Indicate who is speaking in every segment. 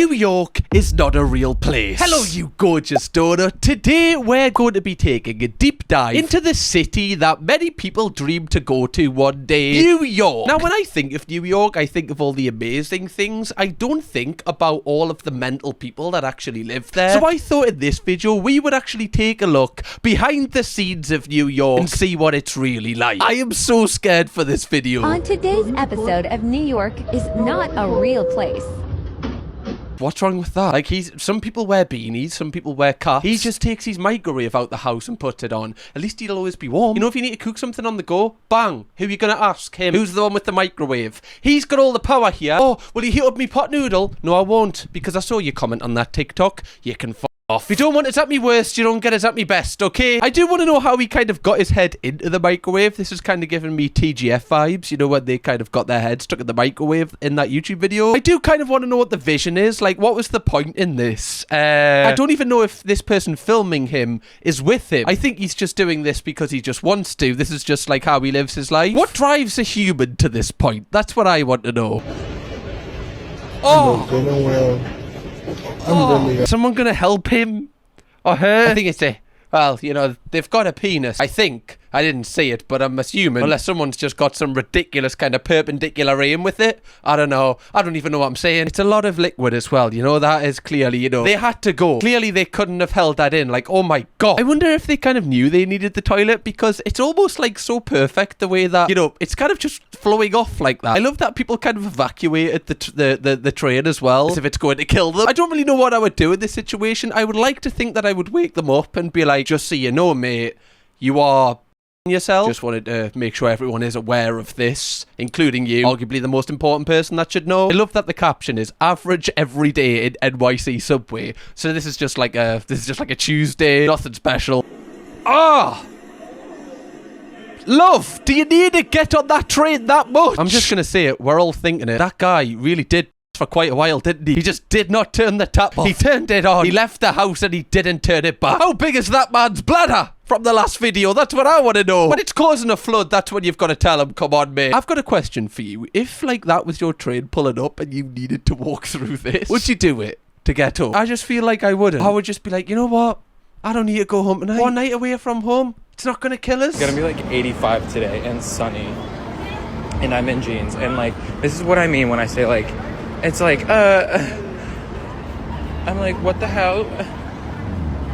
Speaker 1: New York is not a real place. Hello, you gorgeous donut. Today, we're going to be taking a deep dive into the city that many people dream to go to one day, New York. Now, when I think of New York, I think of all the amazing things. I don't think about all of the mental people that actually live there. So I thought in this video, we would actually take a look behind the scenes of New York and see what it's really like. I am so scared for this video.
Speaker 2: On today's episode of New York is not a real place.
Speaker 1: What's wrong with that? Like, some people wear beanies, some people wear caps. He just takes his microwave out the house and puts it on. At least he'll always be warm. You know, if you need to cook something on the go, bang. Who are you going to ask? Him. Who's the one with the microwave? He's got all the power here. Oh, will you heat up me pot noodle? No, I won't, because I saw your comment on that TikTok. You can off. If you don't want us at me worst, you don't get us at me best, okay? I do want to know how he kind of got his head into the microwave. This is kind of giving me TGF vibes, you know, when they kind of got their head stuck in the microwave in that YouTube video. I do kind of want to know what the vision is. Like, what was the point in this? I don't even know if this person filming him is with him. I think he's just doing this because he just wants to. This is just like how he lives his life. What drives a human to this point? That's what I want to know. Oh! Someone gonna help him or her? I think it's well, you know, they've got a penis. I think. I didn't see it, but I'm assuming, unless someone's just got some ridiculous kind of perpendicular aim with it. I don't know. I don't even know what I'm saying. It's a lot of liquid as well, you know. That is clearly, you know, they had to go. Clearly they couldn't have held that in. Like, oh my god. I wonder if they kind of knew they needed the toilet, because it's almost like so perfect the way that, you know, it's kind of just flowing off like that. I love that people kind of evacuated the train as well, as if it's going to kill them. I don't really know what I would do in this situation. I would like to think that I would wake them up and be like, just so you know, mate, you are yourself. Just wanted to make sure everyone is aware of this, including you, arguably the most important person that should know. I love that the caption is average every day in NYC subway. So this is just like a Tuesday, nothing special. Ah! Love, do you need to get on that train that much? I'm just gonna say it, we're all thinking it. That guy really did for quite a while, didn't he? He just did not turn the tap off. He turned it on. He left the house and he didn't turn it back. How big is that man's bladder from the last video? That's what I want to know. When it's causing a flood, that's when you've got to tell him, come on, mate. I've got a question for you. If, like, that was your train pulling up and you needed to walk through this, would you do it to get home? I just feel like I wouldn't. I would just be like, you know what? I don't need to go home tonight. One night away from home, it's not going to kill us.
Speaker 3: It's going to be like 85 today and sunny. And I'm in jeans. And, like, this is what I mean when I say, like, it's like, I'm like, what the hell?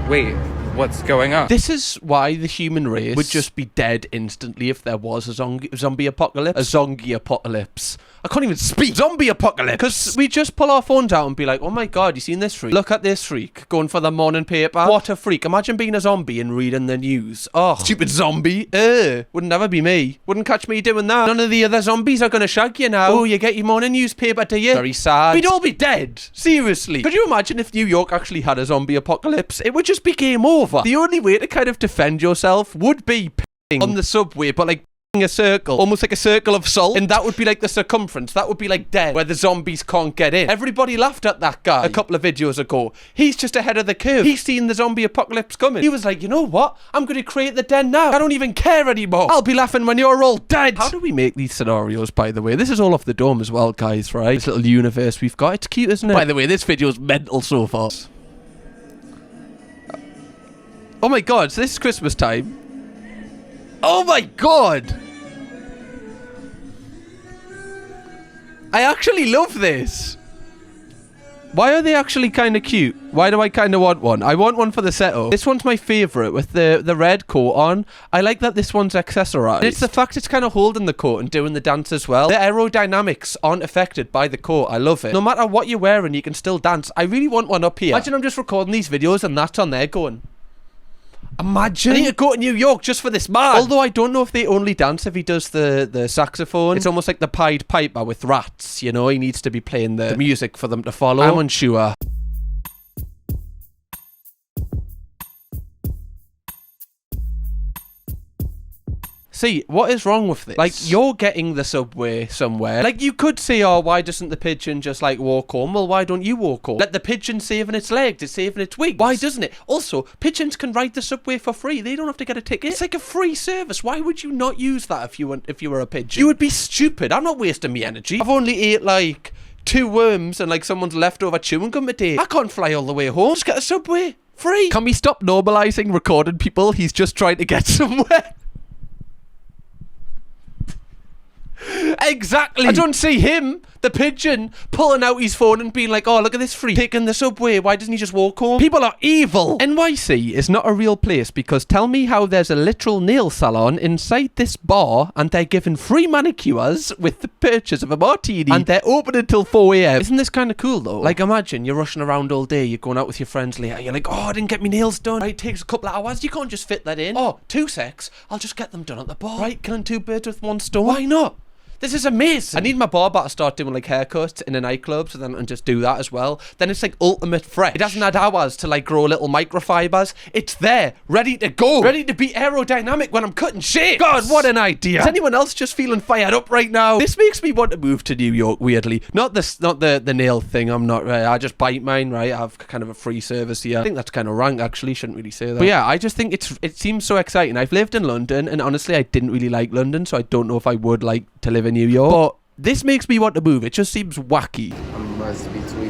Speaker 3: Wait, what's going on?
Speaker 1: This is why the human race would just be dead instantly if there was a zombie apocalypse. A zombie apocalypse. I can't even speak. Zombie apocalypse. Because we just pull our phones out and be like, oh my god, you seen this freak? Look at this freak going for the morning paper. What a freak. Imagine being a zombie and reading the news. Oh, stupid zombie. Would never be me. Wouldn't catch me doing that. None of the other zombies are going to shag you now. Oh, you get your morning newspaper, do you? Very sad. We'd all be dead. Seriously. Could you imagine if New York actually had a zombie apocalypse? It would just be game over. The only way to kind of defend yourself would be on the subway, but like a circle, almost like a circle of salt, and that would be like the circumference. That would be like dead, where the zombies can't get in. Everybody laughed at that guy a couple of videos ago. He's just ahead of the curve. He's seen the zombie apocalypse coming. He was like, you know what? I'm going to create the den now. I don't even care anymore. I'll be laughing when you're all dead. How do we make these scenarios, by the way? This is all off the dome as well, guys, right? This little universe we've got. It's cute, isn't it? By the way, this video's mental so far. Oh my god, so this is Christmas time. Oh my god! I actually love this. Why are they actually kind of cute? Why do I kind of want one? I want one for the setup. This one's my favourite with the red coat on. I like that this one's accessorized. It's the fact it's kind of holding the coat and doing the dance as well. The aerodynamics aren't affected by the coat. I love it. No matter what you're wearing, you can still dance. I really want one up here. Imagine I'm just recording these videos and that's on there going. Imagine. I need to go to New York just for this man. Although I don't know if they only dance if he does the saxophone. It's almost like the Pied Piper with rats, you know? He needs to be playing the music for them to follow. I'm unsure. See, what is wrong with this? Like, you're getting the subway somewhere. Like, you could say, oh, why doesn't the pigeon just, like, walk home? Well, why don't you walk home? Let the pigeon saving its legs. It's saving its wings. Why doesn't it? Also, pigeons can ride the subway for free. They don't have to get a ticket. It's like a free service. Why would you not use that if you were a pigeon? You would be stupid. I'm not wasting my energy. I've only ate, like, 2 worms and like someone's leftover chewing gum today. I can't fly all the way home. Just get a subway. Free. Can we stop normalising recording people? He's just trying to get somewhere. Exactly. I don't see him, the pigeon, pulling out his phone and being like, oh, look at this freak taking the subway. Why doesn't he just walk home? People are evil. NYC is not a real place because tell me how there's a literal nail salon inside this bar and they're giving free manicures with the purchase of a martini and they're open until 4 a.m. Isn't this kind of cool though? Like imagine you're rushing around all day, you're going out with your friends later, you're like, oh, I didn't get my nails done. Right, it takes a couple of hours. You can't just fit that in. Oh, 2 secs. I'll just get them done at the bar. Right, killing 2 birds with 1 stone. Why not? This is amazing. I need my barber to start doing like haircuts in a nightclub so then I can just do that as well. Then it's like ultimate fresh. It hasn't had hours to like grow little microfibers. It's there, ready to go. Ready to be aerodynamic when I'm cutting shit. God, what an idea. Is anyone else just feeling fired up right now? This makes me want to move to New York, weirdly. Not the nail thing. I'm not, I just bite mine, right? I have kind of a free service here. I think that's kind of rank, actually. Shouldn't really say that. But yeah, I just think it seems so exciting. I've lived in London and honestly, I didn't really like London, so I don't know if I would like to live in New York. But this makes me want to move. It just seems wacky.
Speaker 4: I must be tweaking.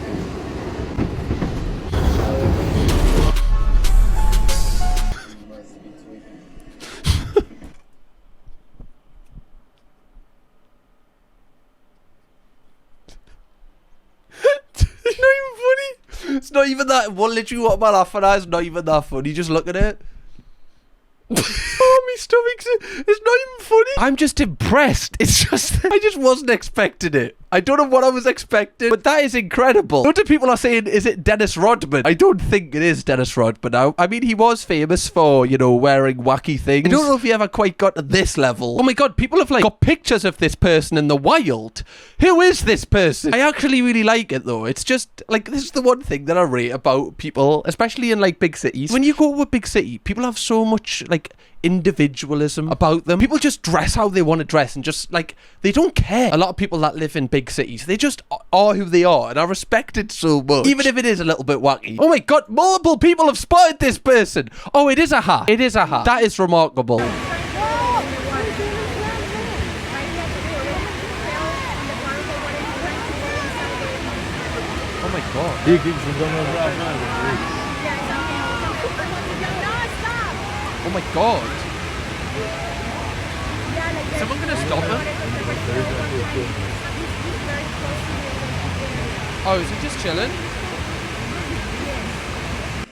Speaker 1: It's not even funny. It's not even that. Well, literally what am I laughing at? It's not even that funny. Just look at it. Oh, my stomach's... It's not even funny. I'm just impressed. It's just... I just wasn't expecting it. I don't know what I was expecting, but that is incredible. Lots of people are saying, is it Dennis Rodman? I don't think it is Dennis Rodman now. I mean, he was famous for, you know, wearing wacky things. I don't know if he ever quite got to this level. Oh my God, people have like got pictures of this person in the wild. Who is this person? I actually really like it though. It's just like, this is the one thing that I rate about people, especially in like big cities. When you go to a big city, people have so much like individualism about them. People just dress how they want to dress and just like, they don't care. A lot of people that live in big cities, they just are who they are and I respect it so much, even if it is a little bit wacky. Oh my God, multiple people have spotted this person. Oh, it is a hat. It is a hat. That is remarkable. Oh my God. Oh my God. Is someone going to stop him? Oh, is he just chilling?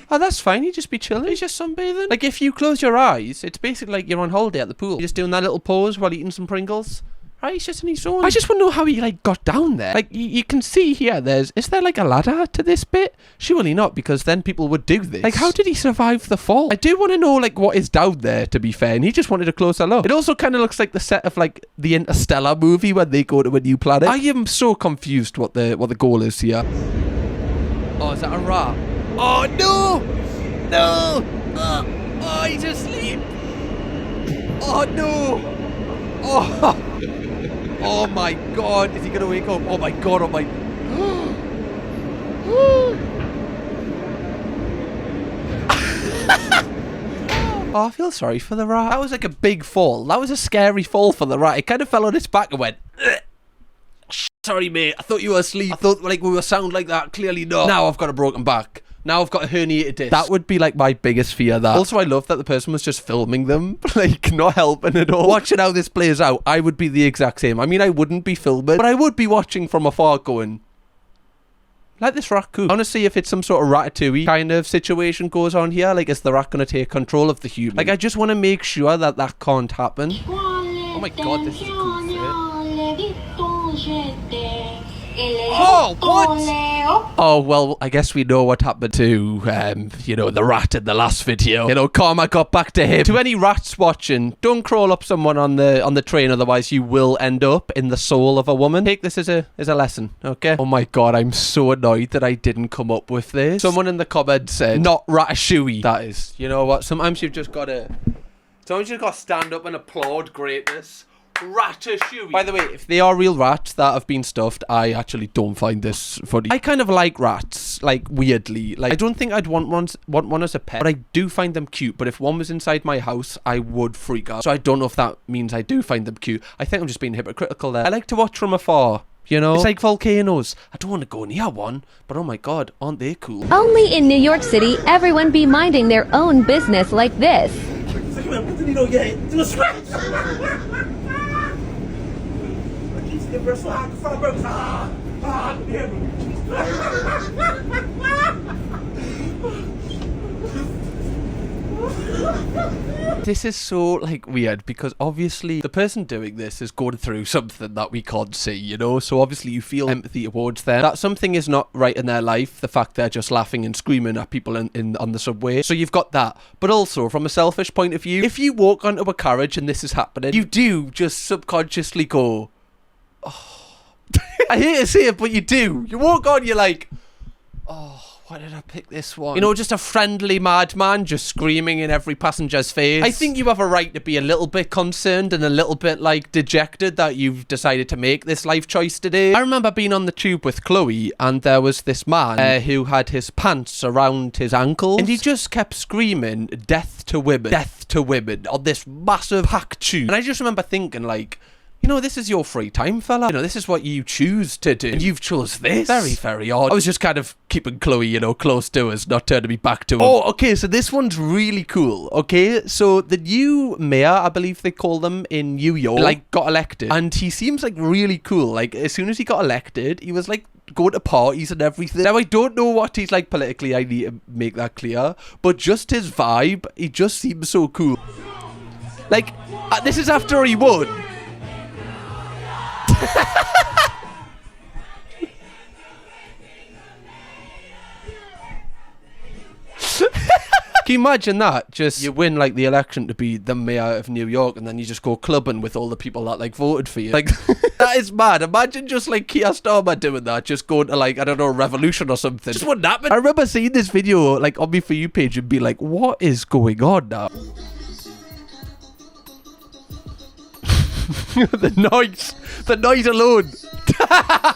Speaker 1: Oh, that's fine. He'd just be chilling. He's just sunbathing. Like, if you close your eyes, it's basically like you're on holiday at the pool. You're just doing that little pause while eating some Pringles. Right, he's just in his zone. I just want to know how he like got down there. Like you can see here, is there like a ladder to this bit? Surely not, because then people would do this. Like, how did he survive the fall? I do want to know like what is down there, to be fair, and he just wanted a closer look. It also kind of looks like the set of like the Interstellar movie when they go to a new planet. I am so confused what the goal is here. Oh, is that a rat? Oh no! No! Oh, he's asleep! Oh no! Oh! Oh my God, is he gonna wake up? Oh my God, oh my... Oh, I feel sorry for the rat. That was like a big fall. That was a scary fall for the rat. It kind of fell on its back and went... Sorry, mate. I thought you were asleep. I thought like we were sound like that. Clearly not. Now I've got a broken back. Now I've got a herniated disc. That would be like my biggest fear, that. Also, I love that the person was just filming them, like not helping at all. Watching how this plays out, I would be the exact same. I mean, I wouldn't be filming, but I would be watching from afar going, like this raccoon. I want to see if it's some sort of Ratatouille kind of situation goes on here. Like, is the rat going to take control of the human? Like, I just want to make sure that that can't happen. Oh my God, this is a cool fit. Oh, what? Oh, well, I guess we know what happened to, you know, the rat in the last video. You know, karma got back to him. To any rats watching, don't crawl up someone on the train, otherwise you will end up in the soul of a woman. Take this as a lesson, okay? Oh my God, I'm so annoyed that I didn't come up with this. Someone in the comments said, not ratatouille. That is, you know what? Sometimes you've just got to stand up and applaud greatness. Ratatouille. By the way, if they are real rats that have been stuffed, I actually don't find this funny. I kind of like rats, like weirdly. Like, I don't think I'd want one as a pet, but I do find them cute. But if one was inside my house, I would freak out. So I don't know if that means I do find them cute. I think I'm just being hypocritical there. I like to watch from afar. you know? It's like volcanoes. I don't want to go near one, but oh my god, aren't they cool?
Speaker 2: Only in New York City, everyone be minding their own business like this.
Speaker 1: This is so, like, weird because obviously the person doing this is going through something that we can't see, you know? So obviously you feel empathy towards them. That something is not right in their life, the fact they're just laughing and screaming at people on the subway. So you've got that. But also, from a selfish point of view, if you walk onto a carriage and this is happening, you do just subconsciously go, oh. I hate to say it, but you do. You walk on, you're like, oh. Why did I pick this one? You know, just a friendly madman just screaming in every passenger's face. I think you have a right to be a little bit concerned and a little bit, like, dejected that you've decided to make this life choice today. I remember being on the tube with Chloe and there was this man who had his pants around his ankles and he just kept screaming, death to women, on this massive hack tube. And I just remember thinking, like, you know, this is your free time, fella. You know, this is what you choose to do. And you've chose this. Very, very odd. I was just kind of keeping Chloe, you know, close to us, not turning me back to him. Oh, okay, so this one's really cool, okay? So the new mayor, I believe they call them in New York, like, got elected. And he seems, like, really cool. Like, as soon as he got elected, he was, like, going to parties and everything. Now, I don't know what he's like politically. I need to make that clear. But just his vibe, he just seems so cool. Like, this is after he won. Can you imagine that? Just you win like the election to be the mayor of New York and then you just go clubbing with all the people that like voted for you. Like, that is mad. Imagine just like Keir Starmer doing that, just going to like, I don't know, Revolution or something. Just wouldn't happen. I remember seeing this video like on my For You page and be like, what is going on now? the noise alone.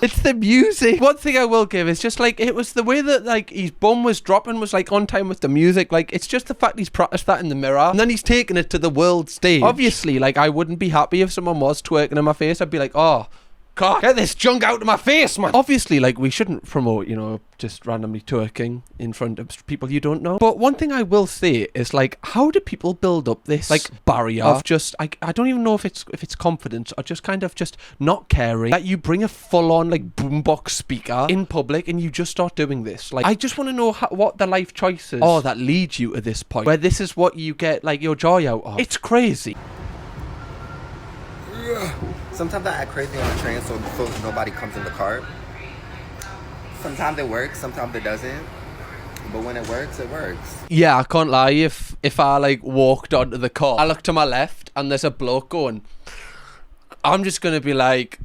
Speaker 1: It's the music. One thing I will give is just like, it was the way that like his bum was dropping was like on time with the music. Like, it's just the fact he's practiced that in the mirror and then he's taken it to the world stage. Obviously, like, I wouldn't be happy if someone was twerking in my face. I'd be like, oh God, get this junk out of my face, man. Obviously, like, we shouldn't promote, you know, just randomly twerking in front of people you don't know. But one thing I will say is, like, how do people build up this, like, barrier of just, I don't even know if it's confidence or just kind of just not caring that you bring a full-on, like, boombox speaker in public and you just start doing this. Like, I just want to know what the life choices are that lead you to this point where this is what you get, like, your joy out of. It's crazy.
Speaker 4: Sometimes I act crazy on the train so nobody comes in the car. Sometimes it works, sometimes it doesn't. But when it works, it works.
Speaker 1: Yeah, I can't lie. If I like walked onto the car, I look to my left and there's a bloke going, I'm just going to be like,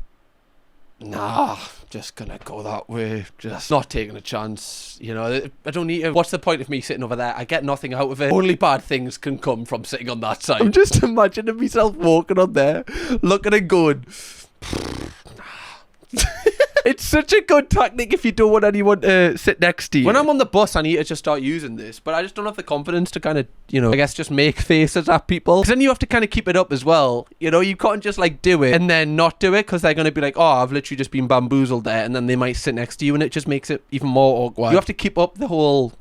Speaker 1: nah, just going to go that way. Just not taking a chance. You know, I don't need to. What's the point of me sitting over there? I get nothing out of it. Only bad things can come from sitting on that side. I'm just imagining myself walking on there, looking and going, it's such a good tactic if you don't want anyone to sit next to you. When I'm on the bus, I need to just start using this, but I just don't have the confidence to kind of, you know, I guess just make faces at people. Because then you have to kind of keep it up as well. You know, you can't just like do it and then not do it because they're going to be like, oh, I've literally just been bamboozled there. And then they might sit next to you and it just makes it even more awkward. You have to keep up the whole...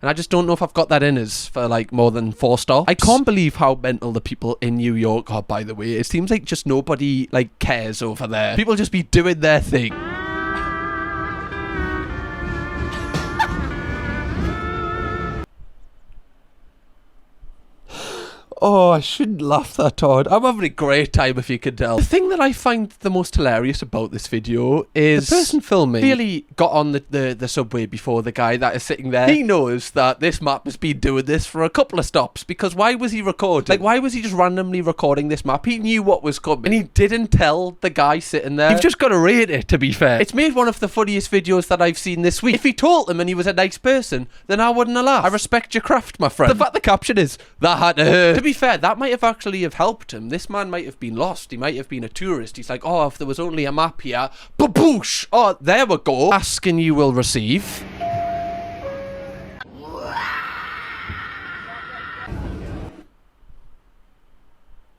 Speaker 1: And I just don't know if I've got that in us for like more than 4 stops. I can't believe how mental the people in New York are, by the way. It seems like just nobody like cares over there. People just be doing their thing. Oh, I shouldn't laugh that hard. I'm having a great time, if you can tell. The thing that I find the most hilarious about this video is the person filming clearly got on the subway before the guy that is sitting there. He knows that this map has been doing this for a couple of stops, because why was he recording? Like, why was he just randomly recording this map? He knew what was coming, and he didn't tell the guy sitting there. You've just got to rate it, to be fair. It's made one of the funniest videos that I've seen this week. If he told him and he was a nice person, then I wouldn't have laughed. I respect your craft, my friend. The fact the caption is, that had to hurt. To be fair, that might have actually have helped him. This man might have been lost. He might have been a tourist. He's like, oh, if there was only a map here. Baboosh! Oh, there we go. Ask and you will receive.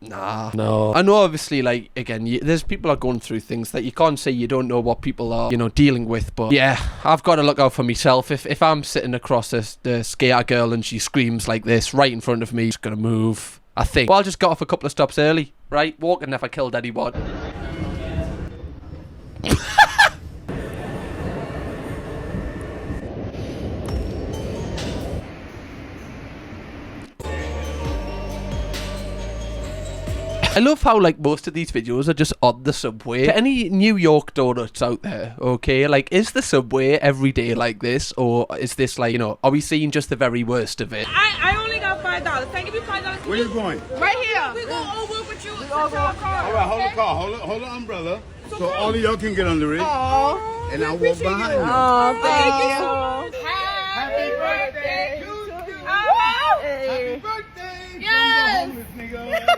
Speaker 1: Nah, Nah, no. I know, obviously, like, again, there's people are going through things that you can't say you don't know what people are, you know, dealing with. But yeah, I've got to look out for myself. If I'm sitting across the skater girl and she screams like this right in front of me, just gonna move, I think. Well, I'll just got off a couple of stops early, right? Walking never killed anyone. I love how, like, most of these videos are just on the subway. To any New York donuts out there, okay? Like, is the subway every day like this? Or is this, like, you know, are we seeing just the very worst of it?
Speaker 5: I only got $5. Can I give you $5?
Speaker 6: Where you going?
Speaker 5: Right here. We go over with you. All right,
Speaker 6: hold the car. Hold the umbrella. So all of y'all can get under it.
Speaker 5: Oh,
Speaker 6: and I'll walk behind you.
Speaker 5: Oh, thank you. Happy birthday to you.
Speaker 6: Happy birthday.
Speaker 5: Yes.
Speaker 6: From the homeless nigga.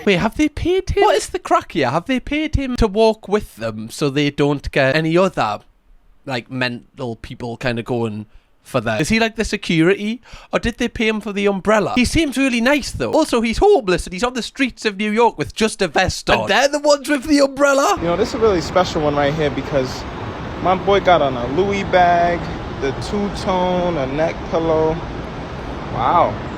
Speaker 1: Wait, have they paid him? What is the crack here? Have they paid him to walk with them so they don't get any other, like, mental people kind of going for that? Is he like the security, or did they pay him for the umbrella? He seems really nice though. Also, he's homeless and he's on the streets of New York with just a vest on. And they're the ones with the umbrella?
Speaker 3: You know, this is a really special one right here because my boy got on a Louis bag, the two-tone, a neck pillow. Wow.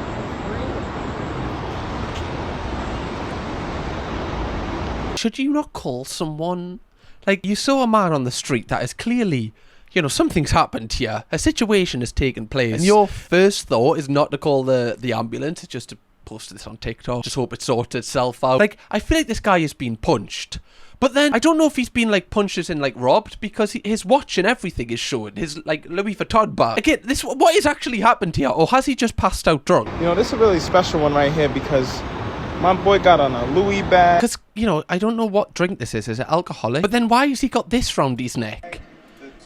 Speaker 1: Should you not call someone? Like, you saw a man on the street that is clearly, you know, something's happened here. A situation has taken place. And your first thought is not to call the ambulance, it's just to post this on TikTok. Just hope it sorts itself out. Like, I feel like this guy has been punched. But then, I don't know if he's been, like, punched as in, like, robbed, because his watch and everything is showing. His, like, Louis Vuitton bag. Again, what has actually happened here? Or has he just passed out drunk?
Speaker 3: You know, this is a really special one right here because my boy got on a Louis bag.
Speaker 1: Because, you know, I don't know what drink this is. Is it alcoholic? But then why has he got this round his neck?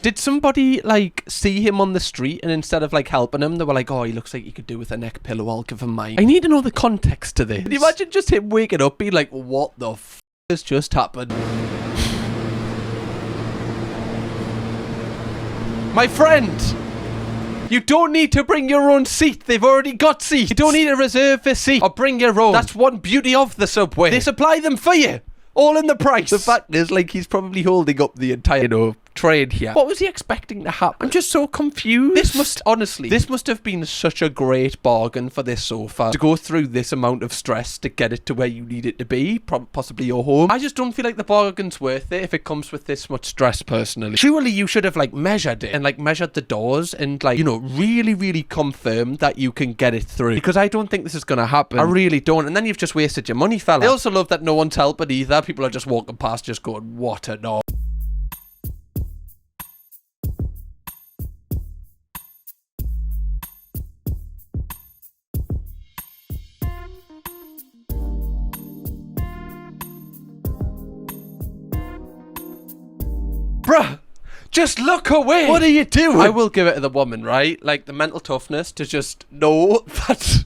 Speaker 1: Did somebody, like, see him on the street and instead of, like, helping him, they were like, oh, he looks like he could do with a neck pillow, I'll give him mine. I need to know the context to this. Can you imagine just him waking up being like, what the f*** has just happened? My friend! You don't need to bring your own seat. They've already got seats. You don't need to reserve a seat or bring your own. That's one beauty of the subway. They supply them for you. All in the price. The fact is, like, he's probably holding up the entire, you know, train here. What was he expecting to happen? I'm just so confused. This must have been such a great bargain for this sofa. To go through this amount of stress to get it to where you need it to be, possibly your home. I just don't feel like the bargain's worth it if it comes with this much stress, personally. Surely you should have, like, measured it and, like, measured the doors and, like, you know, really, really confirmed that you can get it through. Because I don't think this is gonna happen. I really don't. And then you've just wasted your money, fella. I also love that no one's helping either. People are just walking past just going, what a knob. Bruh, just look away. What are you doing? I will give it to the woman, right? Like, the mental toughness to just know that...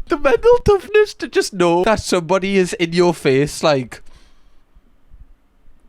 Speaker 1: The mental toughness to just know that somebody is in your face, like...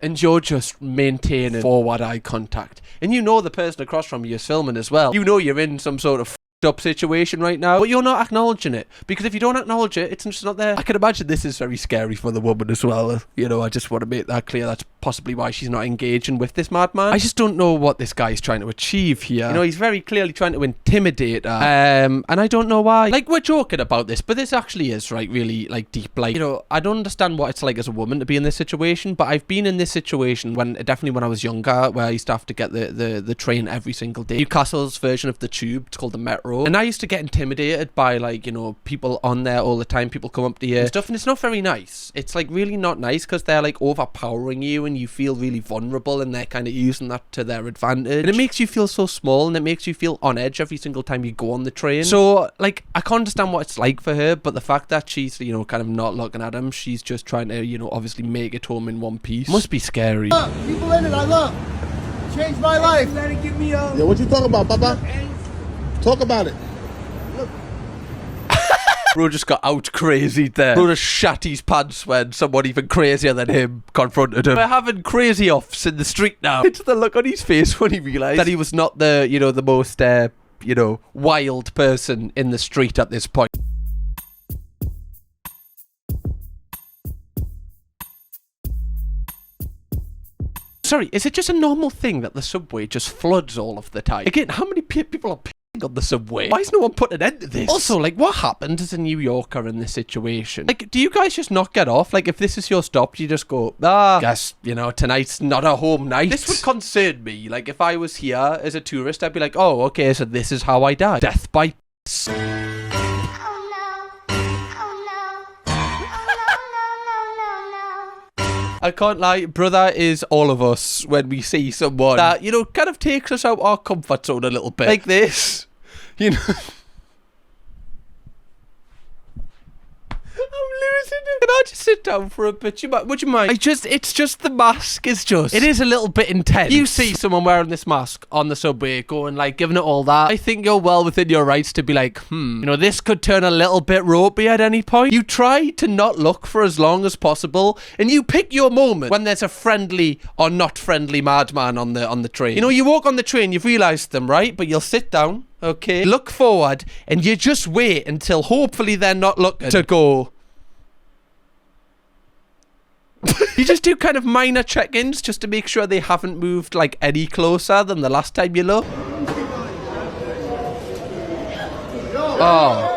Speaker 1: And you're just maintaining forward eye contact. And you know the person across from you is filming as well. You know you're in some sort of up situation right now, but you're not acknowledging it, because if you don't acknowledge it, it's just not there. I can imagine this is very scary for the woman as well. You know, I just want to make that clear. That's possibly why she's not engaging with this madman. I just don't know what this guy is trying to achieve here. You know, he's very clearly trying to intimidate her, and I don't know why. Like, we're joking about this, but this actually is, right, really, like, deep. Like, you know, I don't understand what it's like as a woman to be in this situation, but I've been in this situation definitely when I was younger, where I used to have to get the train every single day. Newcastle's version of the tube, it's called the Metro. And I used to get intimidated by, like, you know, people on there all the time. People come up to you and stuff, and it's not very nice. It's, like, really not nice, because they're, like, overpowering you and you feel really vulnerable, and they're kind of using that to their advantage. And it makes you feel so small, and it makes you feel on edge every single time you go on the train. So, like, I can't understand what it's like for her, but the fact that she's, you know, kind of not looking at him, she's just trying to, you know, obviously make it home in one piece. Must be scary.
Speaker 6: People in it, I love. Changed my life. Yeah, what you talking about, Papa? Talk about it.
Speaker 1: Bro just got out crazy there. Bro just shat his pants when someone even crazier than him confronted him. We're having crazy offs in the street now. It's the look on his face when he realised that he was not the, you know, the most you know, wild person in the street at this point. Sorry, is it just a normal thing that the subway just floods all of the time? Again, how many people are peeing on the subway? Why is no one putting an end to this? Also, like, what happened as a New Yorker in this situation? Like, do you guys just not get off? Like, if this is your stop, you just go, guess, you know, tonight's not a home night. This would concern me. Like, if I was here as a tourist, I'd be like, oh, okay, so this is how I die. Death by piss. I can't lie, brother is all of us when we see someone that, you know, kind of takes us out our comfort zone a little bit. Like this, you know. I'm losing it. Can I just sit down for a bit? Would you mind? It's just the mask is just, it is a little bit intense. You see someone wearing this mask on the subway going like, giving it all that. I think you're well within your rights to be like, you know, this could turn a little bit ropey at any point. You try to not look for as long as possible, and you pick your moment when there's a friendly or not friendly madman on the train. You know, you walk on the train, you've realised them, right? But you'll sit down, okay, look forward, and you just wait until hopefully they're not looking to go. You just do kind of minor check-ins just to make sure they haven't moved like any closer than the last time you looked. Oh.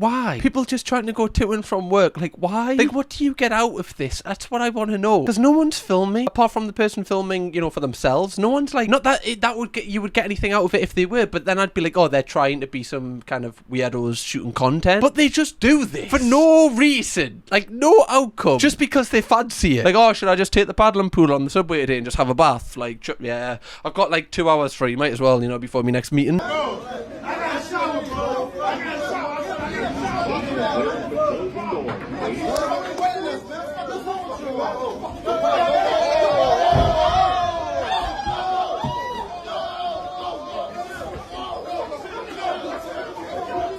Speaker 1: Why? People just trying to go to and from work. Like, why? Like, what do you get out of this? That's what I want to know. Because no one's filming. Apart from the person filming, you know, for themselves. No one's like, not that that would get, you would get anything out of it if they were. But then I'd be like, oh, they're trying to be some kind of weirdos shooting content. But they just do this for no reason. Like, no outcome. Just because they fancy it. Like, oh, should I just take the paddling pool on the subway today and just have a bath? Like, yeah, I've got like 2 hours free. Might as well, you know, before my next meeting.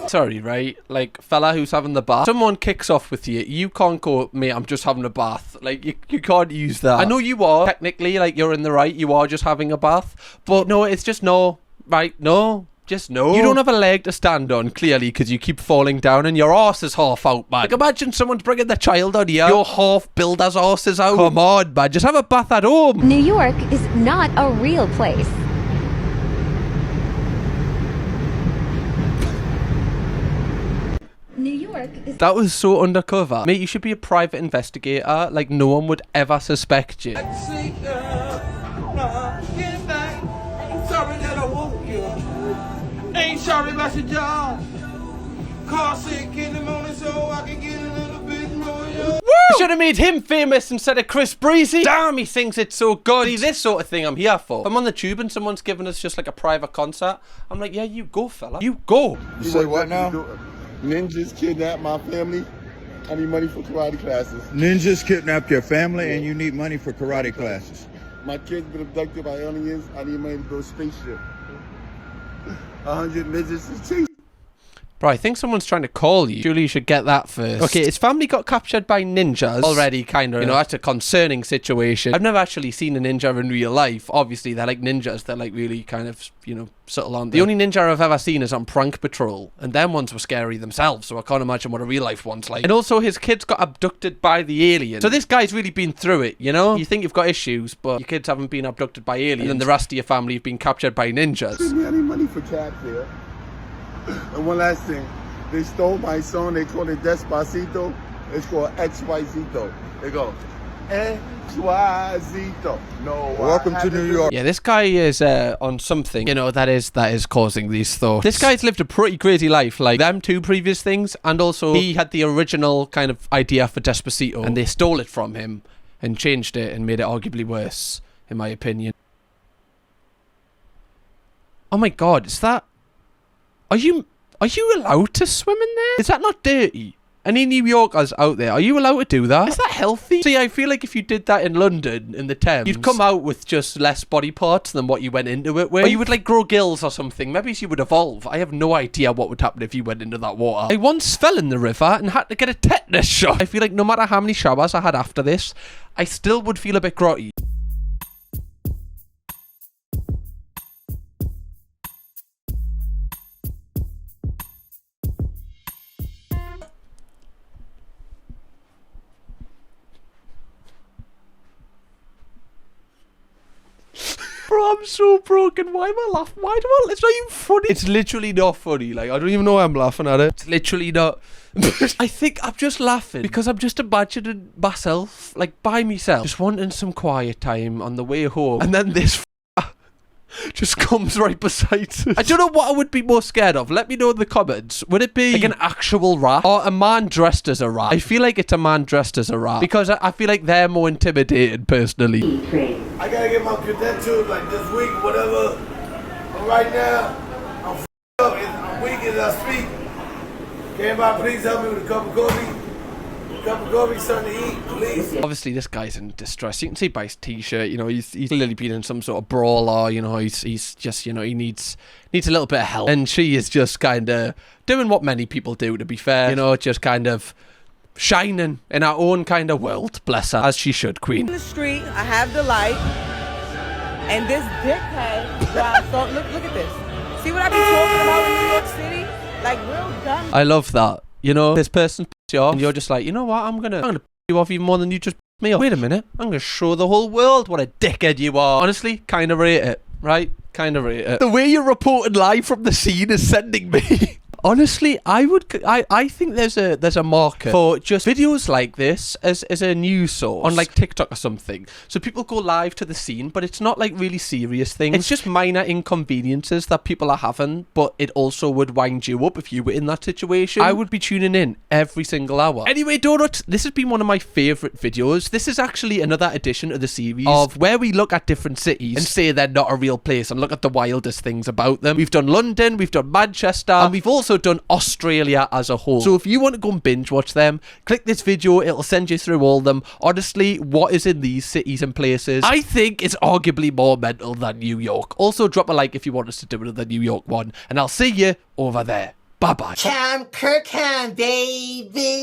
Speaker 1: Sorry, right? Like, fella who's having the bath, someone kicks off with you, you can't go, mate, I'm just having a bath. Like, you can't use that. I know you are, technically, like, you're in the right, you are just having a bath, but no, it's just no, right? No. Just no. You don't have a leg to stand on, clearly, because you keep falling down and your arse is half out, man. Like, imagine someone's bringing their child on here, your half builder's arse is out. Come on, man, just have a bath at home.
Speaker 2: New York is not a real place. New York is...
Speaker 1: That was so undercover. Mate, you should be a private investigator. Like, no one would ever suspect you.
Speaker 7: Ain't sorry about your job. Car sick in the morning so I can get a little bit more.
Speaker 1: Woo! Should have made him famous instead of Chris Breezy. Damn, he sings it so good. See, this sort of thing I'm here for. If I'm on the tube and someone's giving us just like a private concert, I'm like, yeah, you go, fella. You go.
Speaker 6: You say what now? Ninjas kidnapped my family. I need money for karate classes.
Speaker 8: Ninjas kidnapped your family and you need money for karate classes.
Speaker 6: My kid's been abducted by aliens. I need money to build a spaceship. 100 midgets is cheap.
Speaker 1: Bro, I think someone's trying to call you. Surely you should get that first. Okay, his family got captured by ninjas. Already kind of, you know, that's a concerning situation. I've never actually seen a ninja in real life. Obviously, they're like ninjas. They're like really kind of, you know, subtle on. The only ninja I've ever seen is on Prank Patrol. And them ones were scary themselves, so I can't imagine what a real life one's like. And also, his kids got abducted by the aliens. So this guy's really been through it, you know? You think you've got issues, but your kids haven't been abducted by aliens. And then the rest of your family have been captured by ninjas.
Speaker 6: I need money for cats here. And one last thing, they stole my song. They call it Despacito. It's called XYZito. They go XYZito. No.
Speaker 8: Welcome to New York.
Speaker 1: Yeah, this guy is on something, you know, that is causing these thoughts. This guy's lived a pretty crazy life, like them two previous things, and also he had the original kind of idea for Despacito, and they stole it from him and changed it and made it arguably worse, in my opinion. Oh my God, is that? Are you allowed to swim in there? Is that not dirty? Any New Yorkers out there, are you allowed to do that? Is that healthy? See, I feel like if you did that in London, in the Thames, you'd come out with just less body parts than what you went into it with. Or you would like grow gills or something. Maybe you would evolve. I have no idea what would happen if you went into that water. I once fell in the river and had to get a tetanus shot. I feel like no matter how many showers I had after this, I still would feel a bit grotty. Bro, I'm so broken. Why am I laughing? Why do I? It's not even funny. It's literally not funny. Like, I don't even know why I'm laughing at it. It's literally not. I think I'm just laughing because I'm just imagining myself, like, by myself, just wanting some quiet time on the way home, and then this just comes right beside us. I don't know what I would be more scared of. Let me know in the comments. Would it be like an actual rat or a man dressed as a rat? I feel like it's a man dressed as a rat because I feel like they're more intimidating personally.
Speaker 7: I gotta get my credentials like this week, whatever. But right now, I'm up. I'm weak as I speak. Can anybody please help me with a cup of coffee? A cup of coffee, something to eat, please.
Speaker 1: Obviously, this guy's in distress. You can see by his t-shirt, you know, he's clearly been in some sort of brawl, or, you know, he's just, you know, he needs a little bit of help. And she is just kind of doing what many people do, to be fair. You know, just kind of shining in her own kind of world, bless her, as she should, queen.
Speaker 5: In the street, I have the light, and this dickhead drives. So look at this. See what I be talking about in New York City? Like, real dumb.
Speaker 1: I love that. You know, this person pisses you off, and you're just like, you know what? I'm gonna piss you off even more than you just pissed me off. Wait a minute, I'm gonna show the whole world what a dickhead you are. Honestly, kind of rate it, right? Kind of rate it. The way you're reporting live from the scene is sending me. Honestly, I think there's a market for just videos like this as a news source on like TikTok or something. So people go live to the scene, but it's not like really serious things. It's just minor inconveniences that people are having, but it also would wind you up if you were in that situation. I would be tuning in every single hour. Anyway, Donuts, this has been one of my favourite videos. This is actually another edition of the series of where we look at different cities and say they're not a real place and look at the wildest things about them. We've done London, we've done Manchester, and we've also done Australia as a whole. So if you want to go and binge watch them, click this video, it'll send you through all of them. Honestly, what is in these cities and places, I think it's arguably more mental than New York. Also, drop a like if you want us to do another New York one, and I'll see you over there. Bye bye.
Speaker 7: Kirkham, baby.